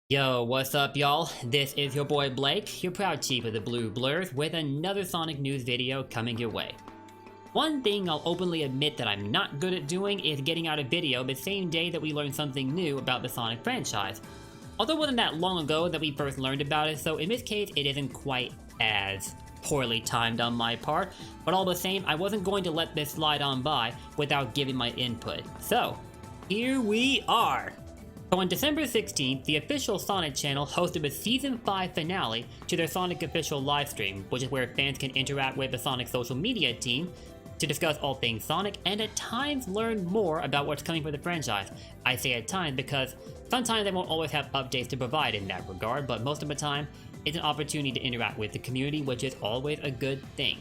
Yo, what's up y'all? This is your boy Blake, your proud chief of the Blue Blurs, with another Sonic news video coming your way. One thing I'll openly admit that I'm not good at doing is getting out a video the same day that we learn something new about the Sonic franchise. Although it wasn't that long ago that we first learned about it, so in this case it isn't quite as poorly timed on my part, but all the same I wasn't going to let this slide on by without giving my input. So, here we are! So on December 16th, the official Sonic channel hosted a Season 5 finale to their Sonic official livestream, which is where fans can interact with the Sonic social media team to discuss all things Sonic and at times learn more about what's coming for the franchise. I say at times because sometimes they won't always have updates to provide in that regard, but most of the time, it's an opportunity to interact with the community, which is always a good thing.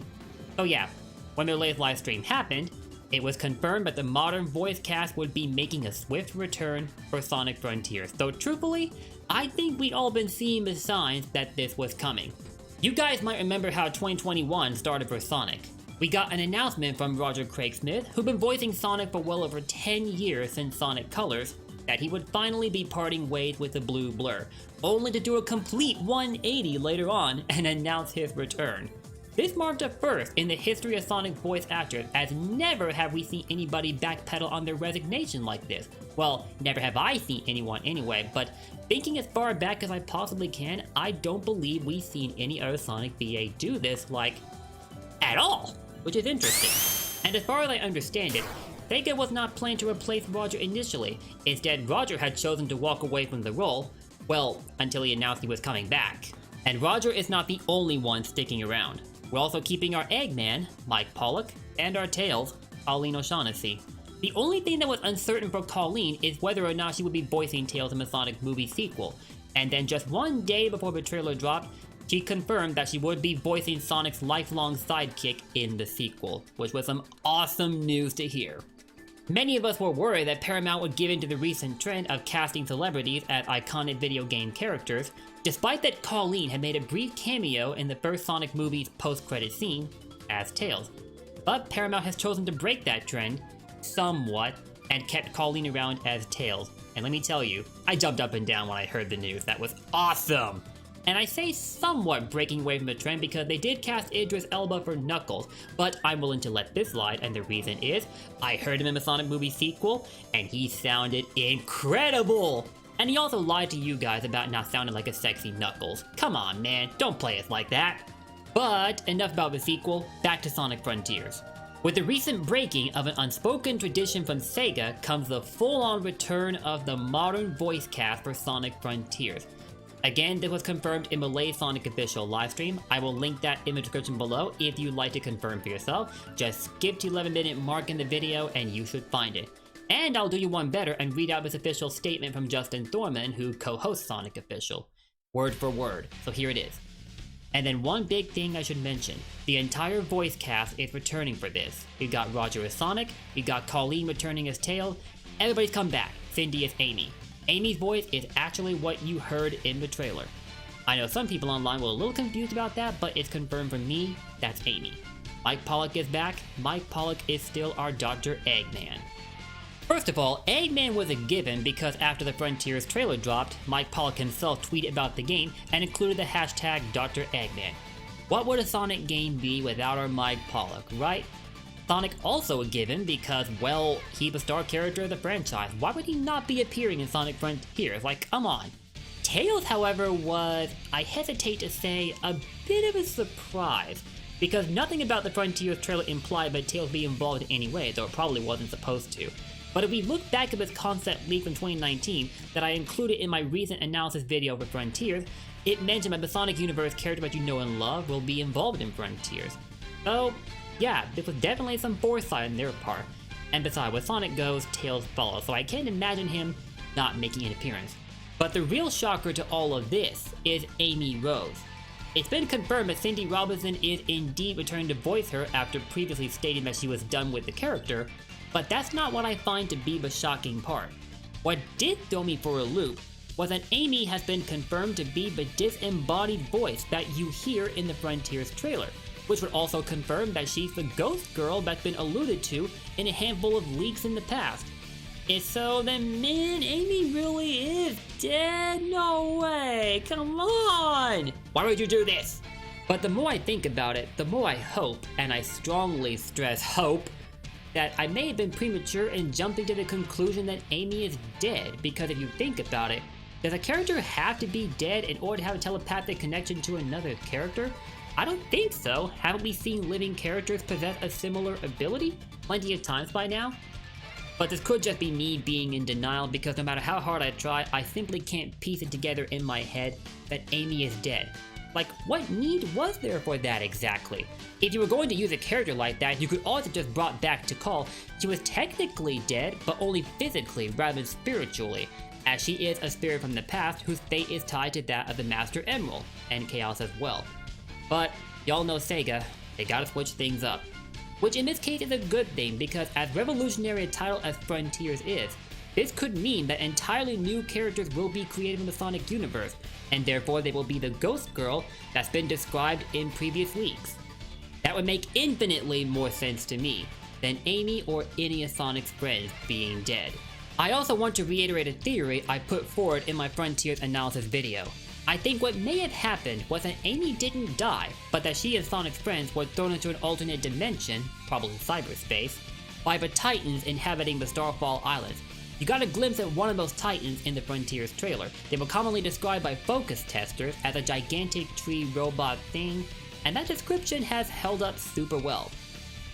So yeah, when their latest livestream happened, it was confirmed that the modern voice cast would be making a swift return for Sonic Frontiers, though truthfully, I think we'd all been seeing the signs that this was coming. You guys might remember how 2021 started for Sonic. We got an announcement from Roger Craig Smith, who'd been voicing Sonic for well over 10 years since Sonic Colors, that he would finally be parting ways with the Blue Blur, only to do a complete 180 later on and announce his return. This marked a first in the history of Sonic voice actors, as never have we seen anybody backpedal on their resignation like this. Well, never have I seen anyone anyway, but thinking as far back as I possibly can, I don't believe we've seen any other Sonic VA do this, like, at all, which is interesting. And as far as I understand it, Sega was not planning to replace Roger initially. Instead, Roger had chosen to walk away from the role, well, until he announced he was coming back. And Roger is not the only one sticking around. We're also keeping our Eggman, Mike Pollock, and our Tails, Colleen O'Shaughnessey. The only thing that was uncertain for Colleen is whether or not she would be voicing Tails in the Sonic movie sequel. And then just one day before the trailer dropped, she confirmed that she would be voicing Sonic's lifelong sidekick in the sequel, which was some awesome news to hear. Many of us were worried that Paramount would give in to the recent trend of casting celebrities as iconic video game characters, despite that Colleen had made a brief cameo in the first Sonic movie's post-credit scene as Tails. But Paramount has chosen to break that trend, somewhat, and kept Colleen around as Tails. And let me tell you, I jumped up and down when I heard the news. That was awesome! And I say somewhat breaking away from the trend because they did cast Idris Elba for Knuckles, but I'm willing to let this slide, and the reason is, I heard him in the Sonic movie sequel, and he sounded incredible! And he also lied to you guys about not sounding like a sexy Knuckles. Come on man, don't play us like that! But enough about the sequel, back to Sonic Frontiers. With the recent breaking of an unspoken tradition from Sega comes the full-on return of the modern voice cast for Sonic Frontiers. Again, this was confirmed in Malay's Sonic official livestream. I will link that in the description below if you'd like to confirm for yourself. Just skip to the 11-minute mark in the video and you should find it. And I'll do you one better and read out this official statement from Justin Thorman, who co-hosts Sonic Official. Word for word, so here it is. And then one big thing I should mention, the entire voice cast is returning for this. We got Roger as Sonic, we got Colleen returning as Tails, everybody's come back, Cindy as Amy. Amy's voice is actually what you heard in the trailer. I know some people online were a little confused about that, but it's confirmed for me, that's Amy. Mike Pollock is back, Mike Pollock is still our Dr. Eggman. First of all, Eggman was a given because after the Frontiers trailer dropped, Mike Pollock himself tweeted about the game and included the hashtag Dr. Eggman. What would a Sonic game be without our Mike Pollock, right? Sonic also a given because, well, he's the star character of the franchise. Why would he not be appearing in Sonic Frontiers? Like, come on. Tails, however, was, I hesitate to say, a bit of a surprise, because nothing about the Frontiers trailer implied that Tails be involved in any way, though it probably wasn't supposed to. But if we look back at this concept leak from 2019 that I included in my recent analysis video for Frontiers, it mentioned that the Sonic Universe character that you know and love will be involved in Frontiers. So, yeah, this was definitely some foresight on their part. And besides, where Sonic goes, Tails follows, so I can't imagine him not making an appearance. But the real shocker to all of this is Amy Rose. It's been confirmed that Cindy Robinson is indeed returning to voice her after previously stating that she was done with the character, but that's not what I find to be the shocking part. What did throw me for a loop was that Amy has been confirmed to be the disembodied voice that you hear in the Frontiers trailer, which would also confirm that she's the ghost girl that's been alluded to in a handful of leaks in the past. If so, then man, Amy really is dead? No way! Come on! Why would you do this? But the more I think about it, the more I hope, and I strongly stress hope, that I may have been premature in jumping to the conclusion that Amy is dead, because if you think about it, does a character have to be dead in order to have a telepathic connection to another character? I don't think so. Haven't we seen living characters possess a similar ability plenty of times by now? But this could just be me being in denial, because no matter how hard I try, I simply can't piece it together in my head that Amy is dead. Like, what need was there for that exactly? If you were going to use a character like that, you could also just brought back to call. She was technically dead, but only physically rather than spiritually, as she is a spirit from the past whose fate is tied to that of the Master Emerald, and Chaos as well. But, y'all know Sega, they gotta switch things up. Which in this case is a good thing, because as revolutionary a title as Frontiers is, this could mean that entirely new characters will be created in the Sonic universe, and therefore they will be the Ghost Girl that's been described in previous weeks. That would make infinitely more sense to me than Amy or any of Sonic's friends being dead. I also want to reiterate a theory I put forward in my Frontiers analysis video. I think what may have happened was that Amy didn't die, but that she and Sonic's friends were thrown into an alternate dimension, probably cyberspace, by the Titans inhabiting the Starfall Islands. You got a glimpse at one of those Titans in the Frontiers trailer. They were commonly described by focus testers as a gigantic tree robot thing, and that description has held up super well.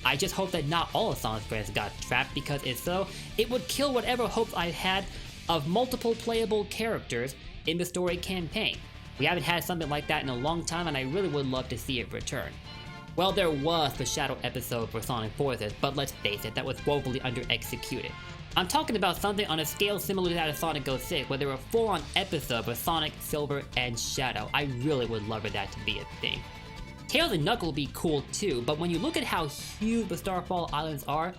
I just hope that not all of Sonic's friends got trapped, because if so, it would kill whatever hopes I had of multiple playable characters in the story campaign. We haven't had something like that in a long time, and I really would love to see it return. Well, there was the Shadow episode for Sonic Forces, but let's face it, that was woefully under-executed. I'm talking about something on a scale similar to that of Sonic 06, where there were a full-on episode with Sonic, Silver, and Shadow. I really would love for that to be a thing. Tails and Knuckles would be cool too, but when you look at how huge the Starfall Islands are,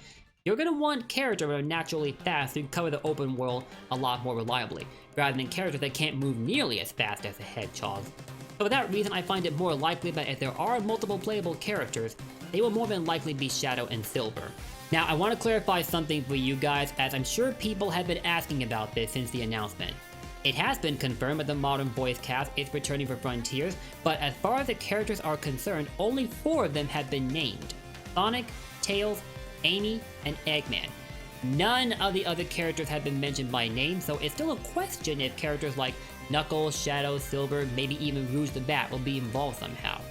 you're gonna want characters that are naturally fast who cover the open world a lot more reliably, rather than characters that can't move nearly as fast as the Hedgehog. So for that reason, I find it more likely that if there are multiple playable characters, they will more than likely be Shadow and Silver. Now, I want to clarify something for you guys, as I'm sure people have been asking about this since the announcement. It has been confirmed that the modern voice cast is returning for Frontiers, but as far as the characters are concerned, only 4 of them have been named: Sonic, Tails, Amy, and Eggman. None of the other characters have been mentioned by name, so it's still a question if characters like Knuckles, Shadow, Silver, maybe even Rouge the Bat will be involved somehow.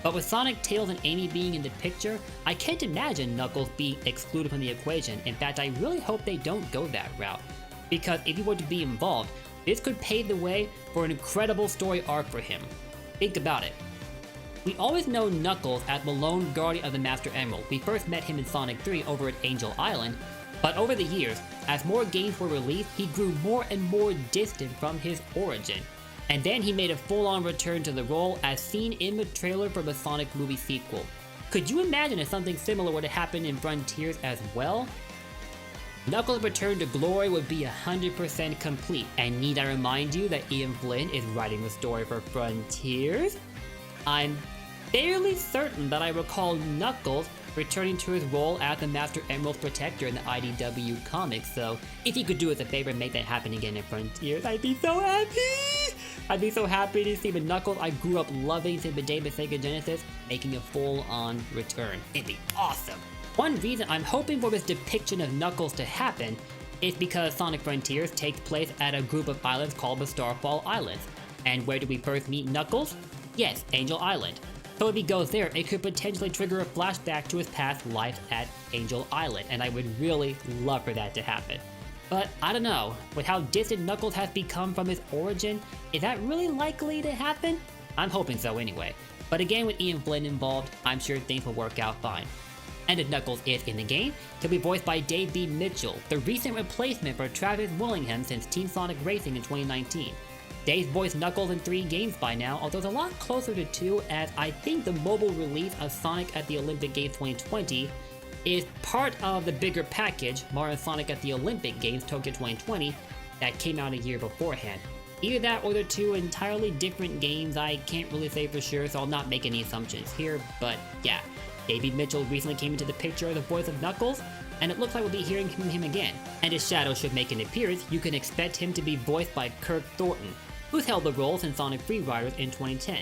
But with Sonic, Tails, and Amy being in the picture, I can't imagine Knuckles being excluded from the equation. In fact, I really hope they don't go that route, because if he were to be involved, this could pave the way for an incredible story arc for him. Think about it. We always know Knuckles as the lone guardian of the Master Emerald. We first met him in Sonic 3 over at Angel Island, but over the years, as more games were released, he grew more and more distant from his origin. And then he made a full-on return to the role as seen in the trailer for the Sonic movie sequel. Could you imagine if something similar were to happen in Frontiers as well? Knuckles' return to glory would be 100% complete, and need I remind you that Ian Flynn is writing the story for Frontiers? I'm fairly certain that I recall Knuckles returning to his role as the Master Emerald's protector in the IDW comics, so if he could do us a favor and make that happen again in Frontiers, I'd be so happy! I'd be so happy to see the Knuckles I grew up loving since the day of Sega Genesis making a full-on return. It'd be awesome! One reason I'm hoping for this depiction of Knuckles to happen is because Sonic Frontiers takes place at a group of islands called the Starfall Islands. And where do we first meet Knuckles? Yes, Angel Island. So if he goes there, it could potentially trigger a flashback to his past life at Angel Island, and I would really love for that to happen. But I don't know, with how distant Knuckles has become from his origin, is that really likely to happen? I'm hoping so anyway. But again, with Ian Flynn involved, I'm sure things will work out fine. And if Knuckles is in the game, he'll be voiced by Dave B. Mitchell, the recent replacement for Travis Willingham since Team Sonic Racing in 2019. Dave's voiced Knuckles in 3 games by now, although it's a lot closer to 2, as I think the mobile release of Sonic at the Olympic Games 2020 is part of the bigger package, Mario Sonic at the Olympic Games Tokyo 2020, that came out a year beforehand. Either that or they're 2 entirely different games. I can't really say for sure, so I'll not make any assumptions here, but yeah. Davey Mitchell recently came into the picture as the voice of Knuckles, and it looks like we'll be hearing from him again. And if Shadow should make an appearance, you can expect him to be voiced by Kirk Thornton, who's held the role since Sonic Free Riders in 2010.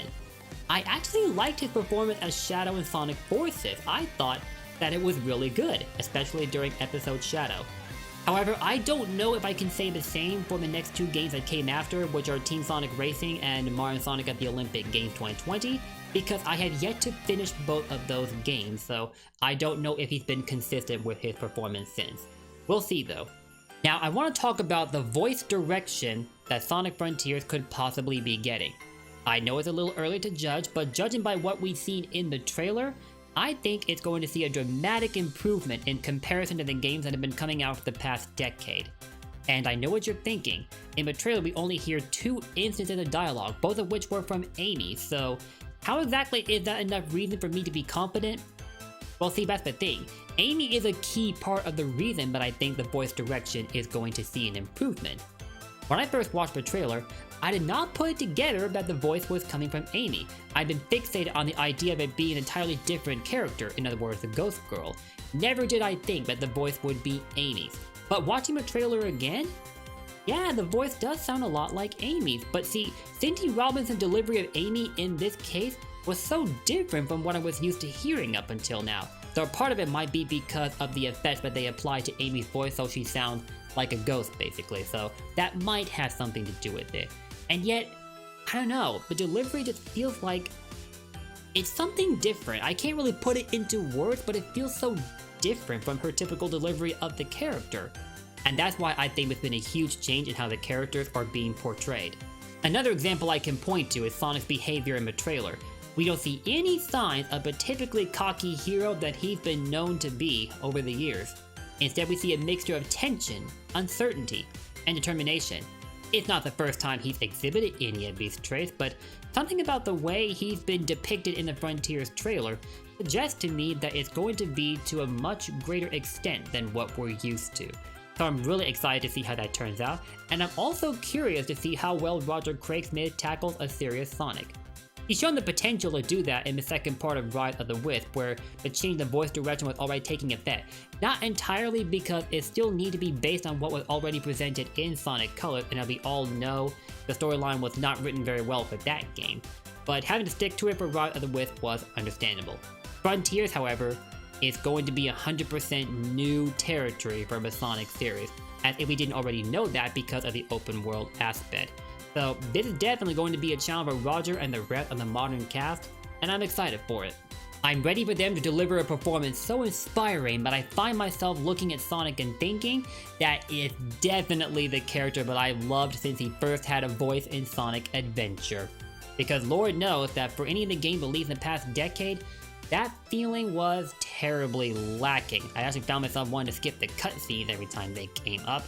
I actually liked his performance as Shadow in Sonic Forces. I thought that it was really good, especially during episode Shadow. However, I don't know if I can say the same for the next two games that came after, which are Team Sonic Racing and Mario & Sonic at the Olympic Games 2020, because I had yet to finish both of those games, so I don't know if he's been consistent with his performance since. We'll see though. Now, I want to talk about the voice direction that Sonic Frontiers could possibly be getting. I know it's a little early to judge, but judging by what we've seen in the trailer, I think it's going to see a dramatic improvement in comparison to the games that have been coming out for the past decade. And I know what you're thinking. In the trailer, we only hear 2 instances of dialogue, both of which were from Amy, so how exactly is that enough reason for me to be confident? Well, see, that's the thing. Amy is a key part of the reason that I think the voice direction is going to see an improvement. When I first watched the trailer, I did not put it together that the voice was coming from Amy. I'd been fixated on the idea of it being an entirely different character, in other words, the Ghost Girl. Never did I think that the voice would be Amy's. But watching the trailer again, yeah, the voice does sound a lot like Amy's. But see, Cindy Robinson's delivery of Amy in this case was so different from what I was used to hearing up until now. So part of it might be because of the effects that they applied to Amy's voice, so she sounds like a ghost basically, so that might have something to do with it. And yet, I don't know, the delivery just feels like it's something different. I can't really put it into words, but it feels so different from her typical delivery of the character. And that's why I think there's been a huge change in how the characters are being portrayed. Another example I can point to is Sonic's behavior in the trailer. We don't see any signs of a typically cocky hero that he's been known to be over the years. Instead, we see a mixture of tension, uncertainty, and determination. It's not the first time he's exhibited any of these traits, but something about the way he's been depicted in the Frontiers trailer suggests to me that it's going to be to a much greater extent than what we're used to. So I'm really excited to see how that turns out, and I'm also curious to see how well Roger Craig Smith tackles a serious Sonic. He's shown the potential to do that in the second part of Rise of the Wisp, where the change in voice direction was already taking effect. Not entirely because it still needed to be based on what was already presented in Sonic Colors, and as we all know, the storyline was not written very well for that game. But having to stick to it for Rise of the Wisp was understandable. Frontiers, however, is going to be 100% new territory for the Sonic series, as if we didn't already know that because of the open world aspect. So this is definitely going to be a challenge for Roger and the rest of the modern cast, and I'm excited for it. I'm ready for them to deliver a performance so inspiring that I find myself looking at Sonic and thinking that it's definitely the character that I've loved since he first had a voice in Sonic Adventure. Because Lord knows that for any of the games released in the past decade, that feeling was terribly lacking. I actually found myself wanting to skip the cutscenes every time they came up.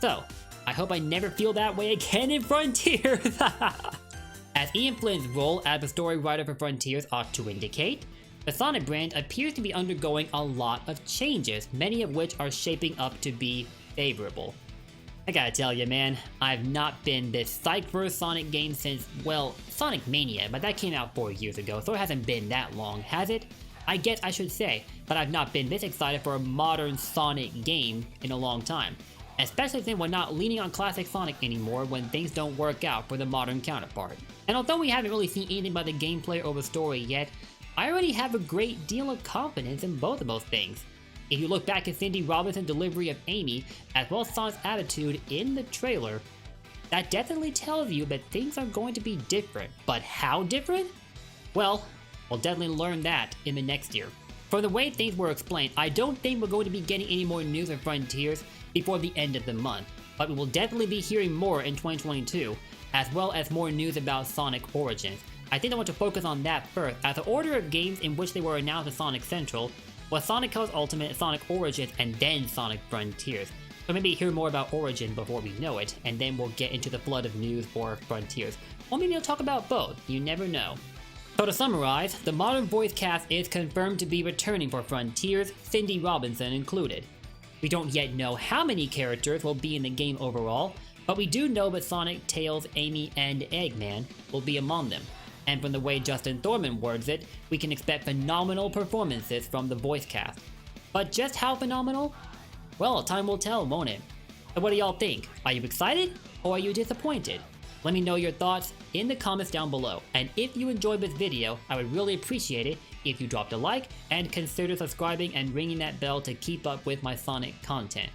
So, I hope I never feel that way again in Frontiers! As Ian Flynn's role as the story writer for Frontiers ought to indicate, the Sonic brand appears to be undergoing a lot of changes, many of which are shaping up to be favorable. I gotta tell you, man, I've not been this psyched for a Sonic game since, well, Sonic Mania, but that came out 4 years ago, so it hasn't been that long, has it? I guess I should say, but I've not been this excited for a modern Sonic game in a long time. Especially since we're not leaning on classic Sonic anymore when things don't work out for the modern counterpart. And although we haven't really seen anything about the gameplay or the story yet, I already have a great deal of confidence in both of those things. If you look back at Cindy Robinson's delivery of Amy, as well as Sonic's attitude in the trailer, that definitely tells you that things are going to be different. But how different? Well, we'll definitely learn that in the next year. From the way things were explained, I don't think we're going to be getting any more news of Frontiers before the end of the month, but we will definitely be hearing more in 2022, as well as more news about Sonic Origins. I think I want to focus on that first, as the order of games in which they were announced at Sonic Central was Sonic Colors Ultimate, Sonic Origins, and then Sonic Frontiers. So maybe hear more about Origin before we know it, and then we'll get into the flood of news for Frontiers. Or maybe I'll talk about both, you never know. So to summarize, the modern voice cast is confirmed to be returning for Frontiers, Cindy Robinson included. We don't yet know how many characters will be in the game overall, but we do know that Sonic, Tails, Amy, and Eggman will be among them. And from the way Justin Thorman words it, we can expect phenomenal performances from the voice cast. But just how phenomenal? Well, time will tell, won't it? And what do y'all think? Are you excited, or are you disappointed? Let me know your thoughts in the comments down below. And if you enjoyed this video, I would really appreciate it if you dropped a like and consider subscribing and ringing that bell to keep up with my Sonic content.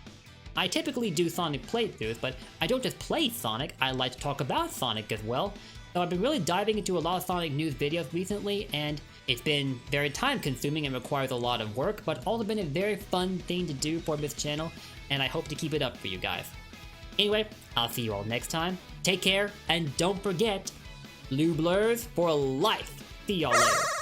I typically do Sonic playthroughs, but I don't just play Sonic, I like to talk about Sonic as well. So I've been really diving into a lot of Sonic news videos recently, and it's been very time consuming and requires a lot of work, but also been a very fun thing to do for this channel, and I hope to keep it up for you guys. Anyway, I'll see you all next time. Take care, and don't forget, blue blurs for life. See y'all later.